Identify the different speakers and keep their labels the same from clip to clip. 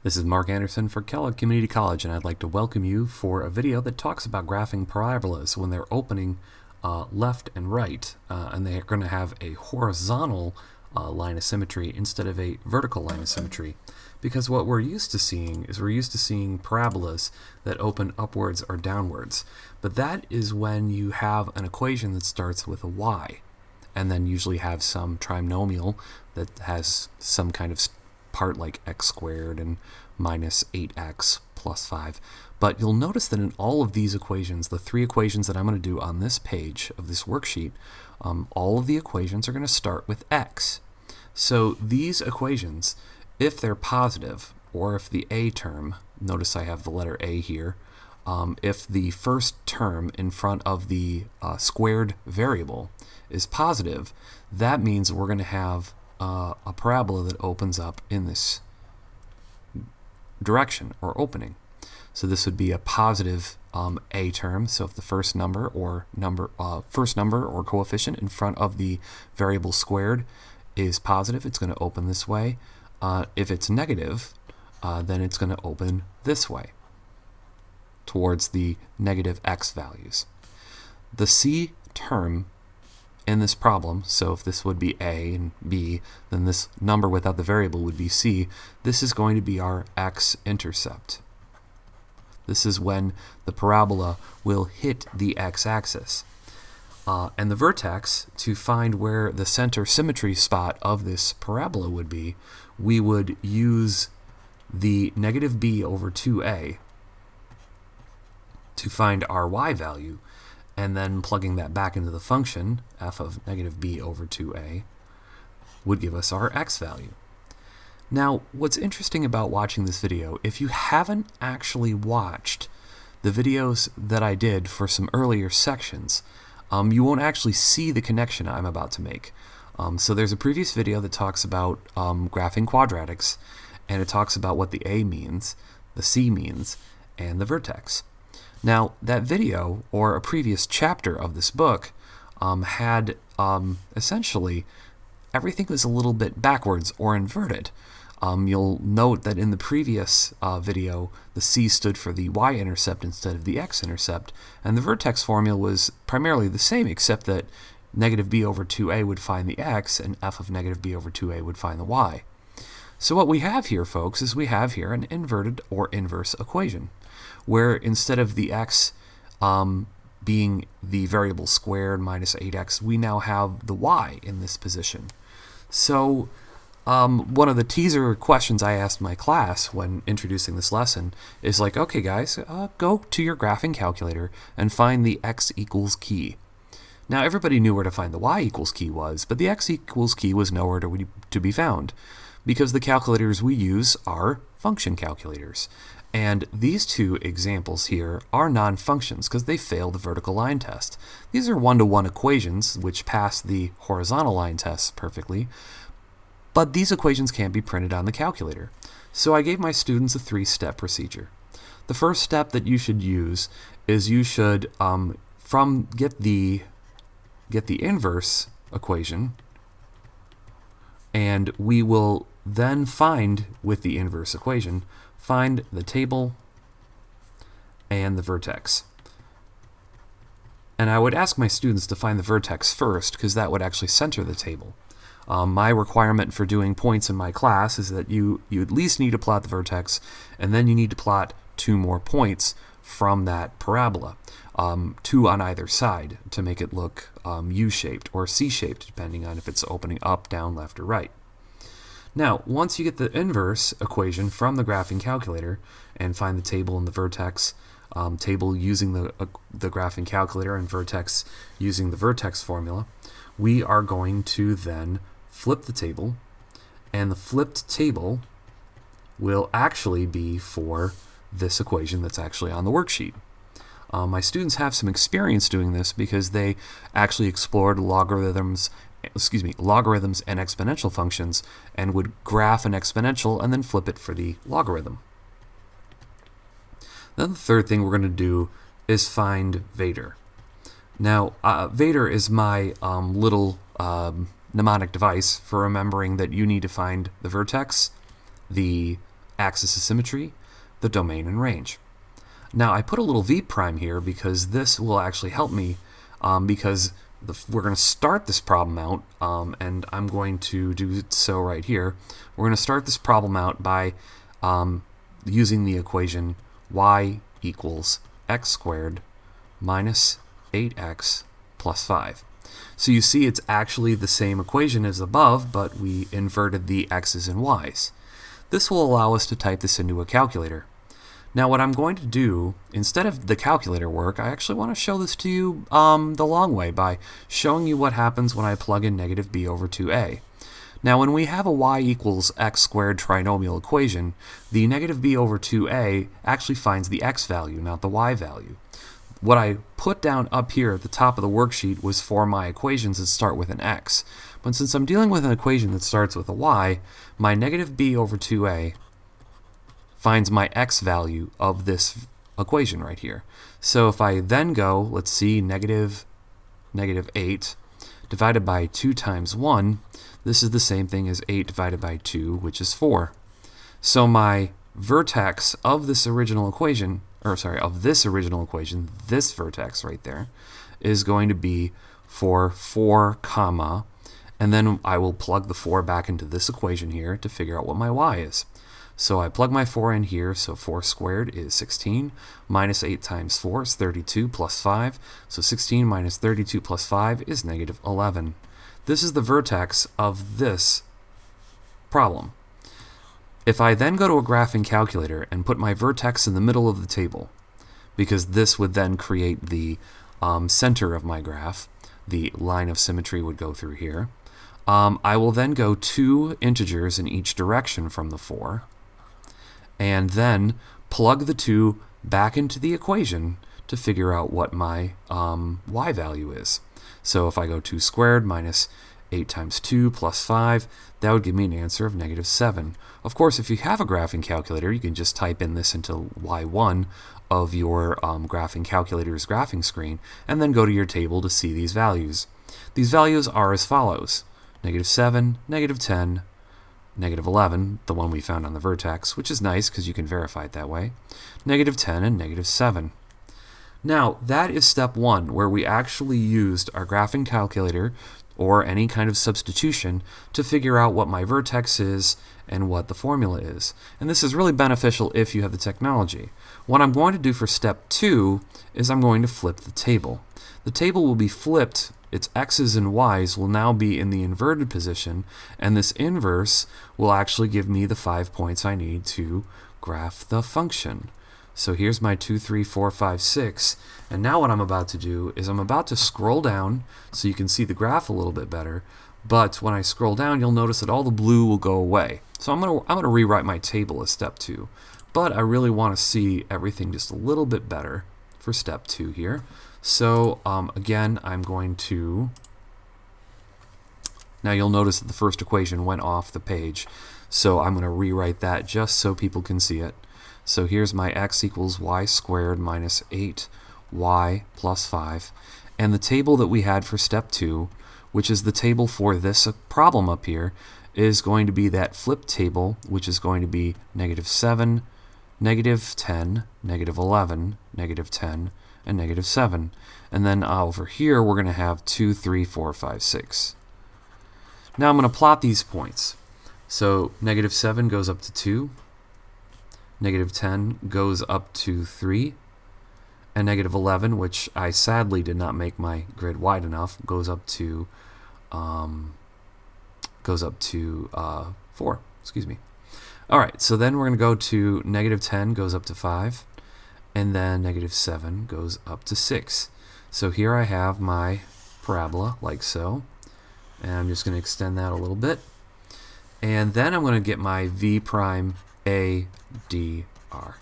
Speaker 1: This is Mark Anderson for Kellogg Community College, and I'd like to welcome you for a video that talks about graphing parabolas when they're opening left and right, and they're going to have a horizontal line of symmetry instead of a vertical line of symmetry. Because what we're used to seeing is parabolas that open upwards or downwards. But that is when you have an equation that starts with a y, and then usually have some trinomial that has some kind of part like x squared and minus 8x plus 5. But you'll notice that in all of these equations, the three equations that I'm going to do on this page of this worksheet, all of the equations are going to start with x. So these equations, if they're positive, or if the a term, notice I have the letter a here, if the first term in front of the squared variable is positive, that means we're going to have a parabola that opens up in this direction or opening. So this would be a positive a term. So if the first number or coefficient in front of the variable squared is positive, it's going to open this way. If it's negative, then it's going to open this way towards the negative x values. The c term in this problem, so if this would be a and b, then this number without the variable would be c. This is going to be our x-intercept. This is when the parabola will hit the x-axis. And the vertex, to find where the center symmetry spot of this parabola would be, we would use the negative b over 2a to find our y value, and then plugging that back into the function, f of negative b over 2a, would give us our x value. Now, what's interesting about watching this video, if you haven't actually watched the videos that I did for some earlier sections, you won't actually see the connection I'm about to make. So there's a previous video that talks about graphing quadratics, and it talks about what the a means, the c means, and the vertex. Now, that video, or a previous chapter of this book, had essentially everything was a little bit backwards or inverted. You'll note that in the previous video, the c stood for the y-intercept instead of the x-intercept, and the vertex formula was primarily the same, except that negative b over 2a would find the x, and f of negative b over 2a would find the y. So what we have here, folks, is we have here an inverted or inverse equation, where instead of the x being the variable squared minus 8x, we now have the y in this position. So one of the teaser questions I asked my class when introducing this lesson is like, okay guys, go to your graphing calculator and find the x equals key. Now everybody knew where to find the y equals key was, but the x equals key was nowhere to be found, because the calculators we use are function calculators. And these two examples here are non-functions because they fail the vertical line test. These are one-to-one equations which pass the horizontal line test perfectly, but these equations can't be printed on the calculator. So I gave my students a three-step procedure. The first step that you should use is you should get the inverse equation, and we will then find, with the inverse equation, find the table and the vertex. And I would ask my students to find the vertex first, because that would actually center the table. My requirement for doing points in my class is that you at least need to plot the vertex, and then you need to plot 2 more points from that parabola, 2 on either side, to make it look U-shaped or C-shaped, depending on if it's opening up, down, left, or right. Now, once you get the inverse equation from the graphing calculator and find the table and the vertex, table using the graphing calculator and vertex using the vertex formula, we are going to then flip the table, and the flipped table will actually be for this equation that's actually on the worksheet. My students have some experience doing this because they actually explored logarithms and exponential functions, and would graph an exponential and then flip it for the logarithm. Then the third thing we're going to do is find Vader. Now, Vader is my little mnemonic device for remembering that you need to find the vertex, the axis of symmetry, the domain and range. Now I put a little v prime here because this will actually help me because we're going to start this problem out, and I'm going to do so right here. We're going to start this problem out by using the equation y equals x squared minus 8x plus 5. So you see it's actually the same equation as above, but we inverted the x's and y's. This will allow us to type this into a calculator. Now what I'm going to do, instead of the calculator work, I actually want to show this to you the long way by showing you what happens when I plug in negative b over 2a. Now when we have a y equals x squared trinomial equation, the negative b over 2a actually finds the x value, not the y value. What I put down up here at the top of the worksheet was for my equations that start with an x. But since I'm dealing with an equation that starts with a y, my negative b over 2a finds my x value of this equation right here. So if I then go, let's see, negative 8 divided by 2 times 1, this is the same thing as 8 divided by 2, which is 4. So my vertex of this original equation, this vertex right there, is going to be for 4 comma, and then I will plug the 4 back into this equation here to figure out what my y is. So I plug my 4 in here, so 4 squared is 16, minus 8 times 4 is 32 plus 5, so 16 minus 32 plus 5 is negative 11. This is the vertex of this problem. If I then go to a graphing calculator and put my vertex in the middle of the table, because this would then create the center of my graph, the line of symmetry would go through here, I will then go 2 integers in each direction from the 4, and then plug the 2 back into the equation to figure out what my y value is. So if I go 2 squared minus 8 times 2 plus 5, that would give me an answer of negative 7. Of course, if you have a graphing calculator, you can just type in this into y1 of your graphing calculator's graphing screen, and then go to your table to see these values. These values are as follows: negative 7, negative 10, negative 11, the one we found on the vertex, which is nice because you can verify it that way, negative 10, and negative 7. Now, that is step 1, where we actually used our graphing calculator or any kind of substitution to figure out what my vertex is and what the formula is. And this is really beneficial if you have the technology. What I'm going to do for step 2 is I'm going to flip the table. The table will be flipped. Its x's and y's will now be in the inverted position, and this inverse will actually give me the 5 points I need to graph the function. So here's my 2, 3, 4, 5, 6, and now what I'm about to do is I'm about to scroll down so you can see the graph a little bit better, but when I scroll down you'll notice that all the blue will go away. So I'm gonna rewrite my table as step 2, but I really want to see everything just a little bit better for step 2 here. So again, I'm going to, now you'll notice that the first equation went off the page, so I'm going to rewrite that just so people can see it. So here's my x equals y squared minus 8y plus 5. And the table that we had for step 2, which is the table for this problem up here, is going to be that flipped table, which is going to be negative 7, negative 10, negative 11, negative 10, and negative 7. And then over here we're going to have 2, 3, 4, 5, 6. Now I'm going to plot these points. So negative 7 goes up to 2. Negative 10 goes up to 3, and negative 11, which I sadly did not make my grid wide enough, goes up to 4. Excuse me. All right, so then we're going to go to negative 10 goes up to 5, and then negative 7 goes up to 6. So here I have my parabola, like so, and I'm just going to extend that a little bit, and then I'm going to get my v prime a dr.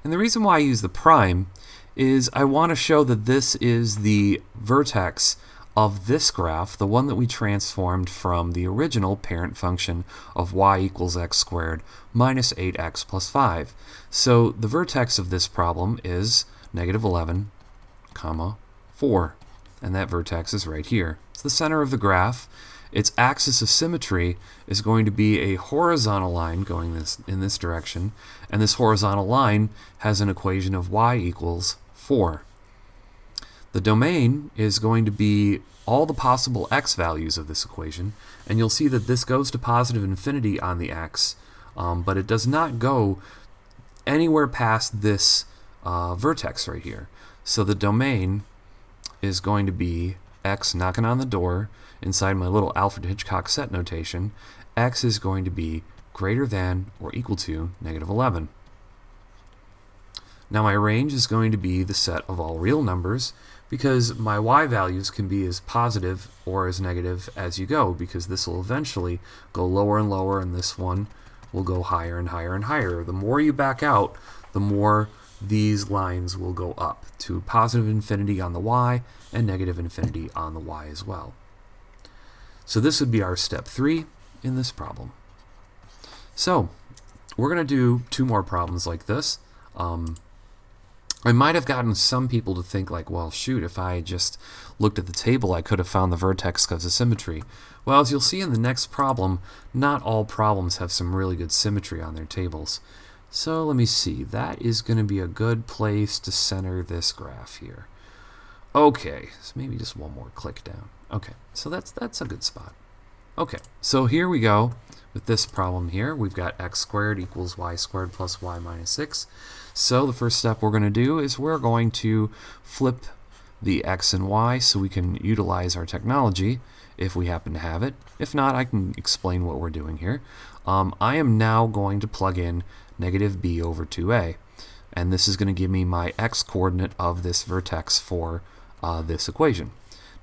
Speaker 1: And the reason why I use the prime is I want to show that this is the vertex of this graph, the one that we transformed from the original parent function of y equals x squared minus 8x plus 5. So the vertex of this problem is negative 11, comma 4. And that vertex is right here. It's the center of the graph. its axis of symmetry is going to be a horizontal line going in this direction, and this horizontal line has an equation of y equals 4. The domain is going to be all the possible x values of this equation, and you'll see that this goes to positive infinity on the x, but it does not go anywhere past this vertex right here. So the domain is going to be x knocking on the door inside my little Alfred Hitchcock set notation. X is going to be greater than or equal to -11. Now my range is going to be the set of all real numbers, because my y values can be as positive or as negative as you go, because this will eventually go lower and lower, and this one will go higher and higher and higher. The more you back out, the more these lines will go up to positive infinity on the y and negative infinity on the y as well. So this would be our step 3 in this problem. So we're going to do 2 more problems like this. I might have gotten some people to think like, well, shoot, if I just looked at the table, I could have found the vertex because of symmetry. Well, as you'll see in the next problem, not all problems have some really good symmetry on their tables. So let me see. That is going to be a good place to center this graph here. Okay, so maybe just one more click down. Okay, so that's a good spot. Okay, so here we go with this problem here. We've got x squared equals y squared plus y minus 6. So the first step we're going to do is we're going to flip the x and y so we can utilize our technology if we happen to have it. If not, I can explain what we're doing here. I am now going to plug in -b over 2a, and this is going to give me my x coordinate of this vertex for this equation.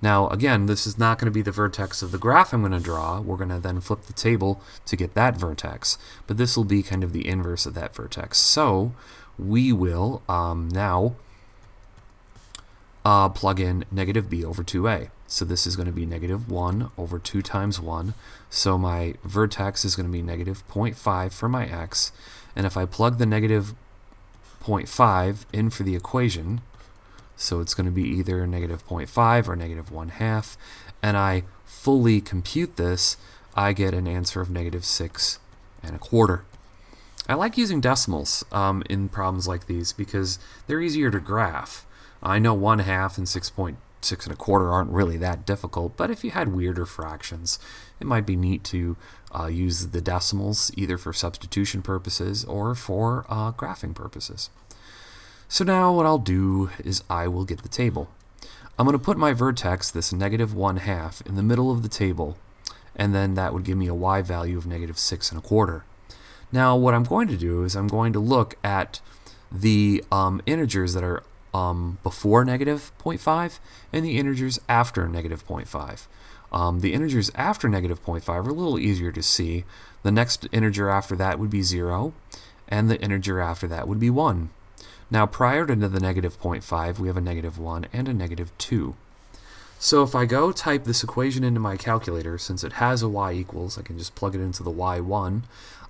Speaker 1: Now again, this is not going to be the vertex of the graph I'm going to draw. We're going to then flip the table to get that vertex, but this will be kind of the inverse of that vertex. So we will now plug in -b over 2a. So this is going to be -1 over 2 times 1. So my vertex is going to be -0.5 for my x. And if I plug the -0.5 in for the equation, so it's going to be either -0.5 or -1/2, and I fully compute this, I get an answer of -6.25. I like using decimals in problems like these because they're easier to graph. I know 1/2 and 6.625 aren't really that difficult, but if you had weirder fractions, it might be neat to use the decimals either for substitution purposes or for graphing purposes. So now what I'll do is I will get the table. I'm going to put my vertex, this -1/2, in the middle of the table, and then that would give me a y value of -6.25. Now what I'm going to do is I'm going to look at the integers that are before -0.5 and the integers after -0.5. The integers after -0.5 are a little easier to see. The next integer after that would be 0, and the integer after that would be 1. Now prior to the -0.5, we have a -1 and a -2. So if I go type this equation into my calculator, since it has a y equals, I can just plug it into the y1.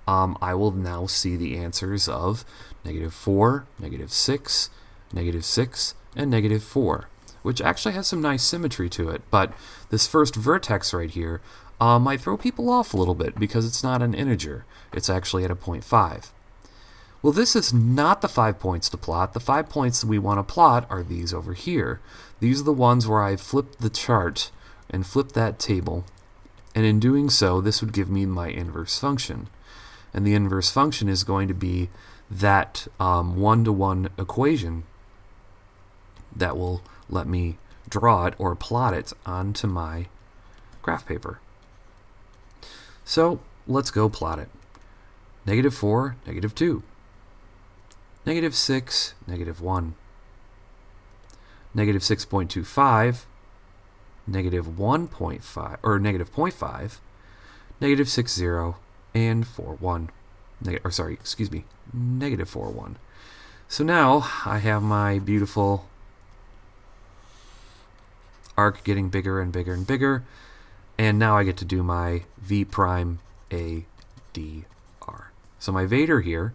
Speaker 1: I will now see the answers of -4, -6, -6, and -4, which actually has some nice symmetry to it. But this first vertex right here might throw people off a little bit because it's not an integer. It's actually at a 0.5. Well, this is not the 5 points to plot. The 5 points that we want to plot are these over here. These are the ones where I flipped the chart and flipped that table. And in doing so, this would give me my inverse function. And the inverse function is going to be that one-to-one equation that will let me draw it or plot it onto my graph paper. So let's go plot it. -4, -2. -6, -1. -6.25, -1.5, or -0.5, -60, and 4.1. Or sorry, excuse me, -4.1. So now I have my beautiful arc getting bigger and bigger and bigger, and now I get to do my V prime A D R. So my Vader here,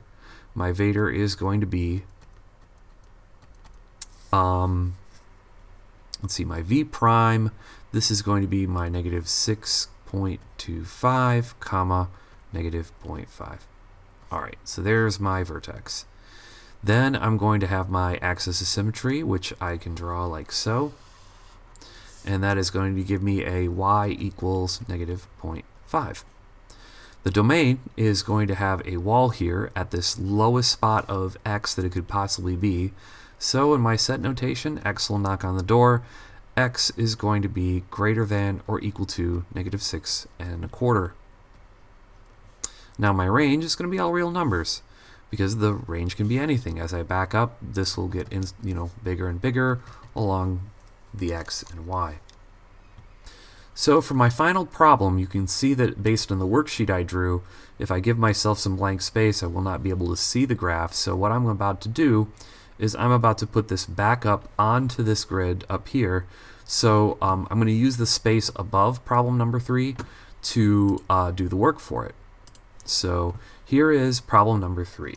Speaker 1: my Vader is going to be, let's see, my V prime, this is going to be my -6.25, 0.25, comma, negative 0.5. Alright, so there's my vertex. Then I'm going to have my axis of symmetry, which I can draw like so. And that is going to give me a y equals negative 0.5. The domain is going to have a wall here at this lowest spot of x that it could possibly be. So in my set notation, x will knock on the door. X is going to be greater than or equal to negative 6.25. Now my range is going to be all real numbers, because the range can be anything. As I back up, this will get bigger and bigger along the x and y. So for my final problem, you can see that based on the worksheet I drew, if I give myself some blank space, I will not be able to see the graph. So what I'm about to do is I'm about to put this back up onto this grid up here. So I'm going to use the space above problem number 3 to do the work for it. So here is problem number 3.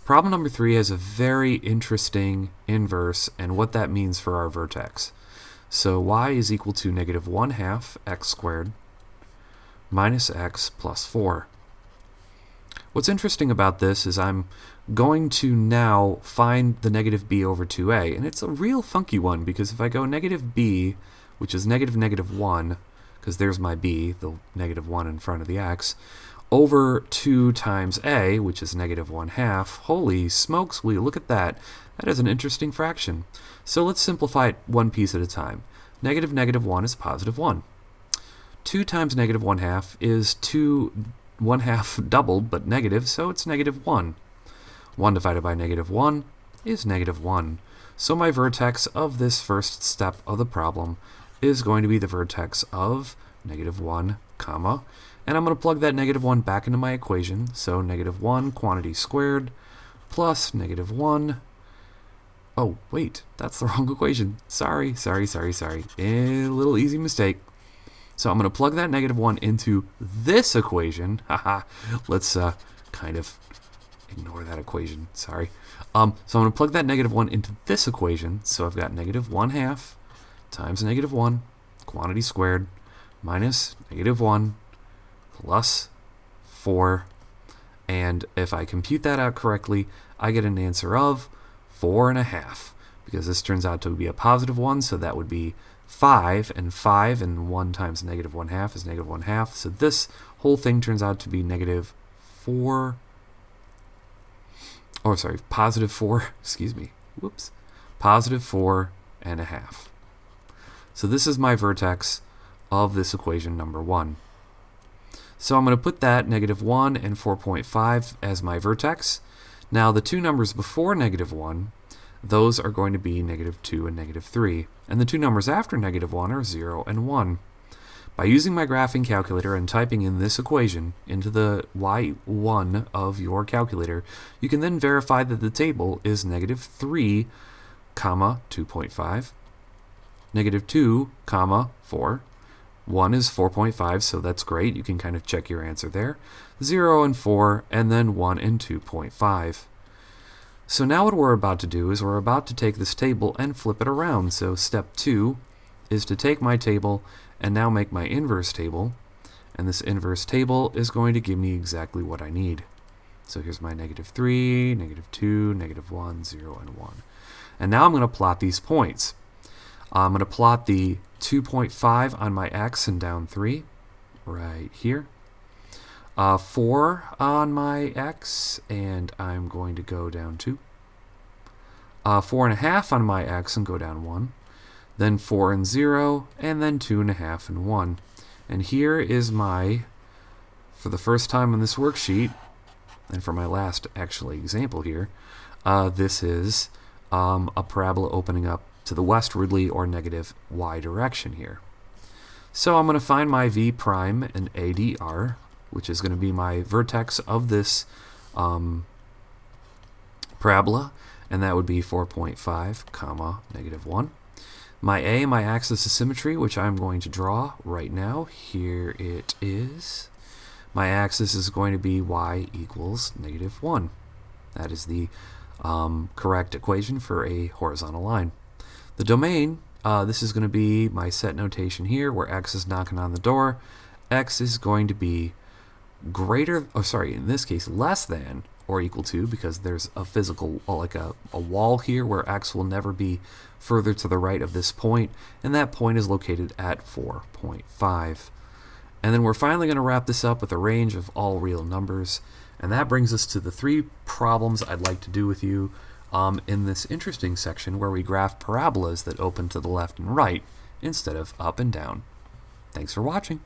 Speaker 1: Problem number 3 has a very interesting inverse and what that means for our vertex. So y is equal to negative 1/2 x squared minus x plus 4. What's interesting about this is I'm going to now find the negative b over 2a, and it's a real funky one, because if I go negative b, which is negative 1, because there's my b, the negative 1 in front of the x, over 2 times a, which is negative 1/2, holy smokes, will you look at that. That is an interesting fraction. So let's simplify it one piece at a time. Negative 1 is positive 1. 2 times negative 1/2 is 2 1/2 doubled, but negative, so it's negative 1. 1 divided by negative 1 is negative 1. So my vertex of this first step of the problem is going to be the vertex of negative 1, comma, and I'm going to plug that negative 1 back into my equation. So negative 1 quantity squared plus negative 1. Oh, wait, that's the wrong equation. Sorry. A little easy mistake. So I'm going to plug that negative 1 into this equation. Haha, let's kind of ignore that equation. Sorry. So I'm going to plug that negative 1 into this equation. So I've got negative 1/2 times negative 1, quantity squared, minus negative 1 plus 4. And if I compute that out correctly, I get an answer of 4.5, because this turns out to be a positive 1, so that would be 5, and 1 times negative 1/2 is negative 1/2, so this whole thing turns out to be negative 4, or sorry, positive 4, excuse me, whoops, positive 4.5. So this is my vertex of this equation number 1. So I'm going to put that negative 1 and 4.5 as my vertex. Now the two numbers before negative 1, those are going to be negative 2 and negative 3. And the two numbers after negative 1 are 0 and 1. By using my graphing calculator and typing in this equation into the y1 of your calculator, you can then verify that the table is negative 3, comma, 2.5, negative 2, comma, 4. 1 is 4.5, so that's great. You can kind of check your answer there. 0 and 4, and then 1 and 2.5. So now what we're about to do is we're about to take this table and flip it around. So step 2 is to take my table and now make my inverse table. And this inverse table is going to give me exactly what I need. So here's my negative 3, negative 2, negative 1, 0, and 1. And now I'm going to plot these points. I'm going to plot the 2.5 on my x and down 3 right here. 4 on my x, and I'm going to go down 2. 4.5 on my x and go down 1. Then 4 and 0, and then 2.5 and 1. And here is my, for the first time on this worksheet, and for my last actually example here, this is a parabola opening up to the westwardly or negative y direction here. So I'm going to find my v prime and ADR, which is going to be my vertex of this parabola, and that would be 4.5, comma, negative 1. My A, my axis of symmetry, which I'm going to draw right now. Here it is. My axis is going to be y equals negative 1. That is the correct equation for a horizontal line. The domain, this is going to be my set notation here, where x is knocking on the door, x is going to be greater, in this case, less than or equal to, because there's a physical, like a wall here where x will never be further to the right of this point, and that point is located at 4.5. And then we're finally going to wrap this up with a range of all real numbers, and that brings us to the 3 problems I'd like to do with you in this interesting section where we graph parabolas that open to the left and right instead of up and down. Thanks for watching.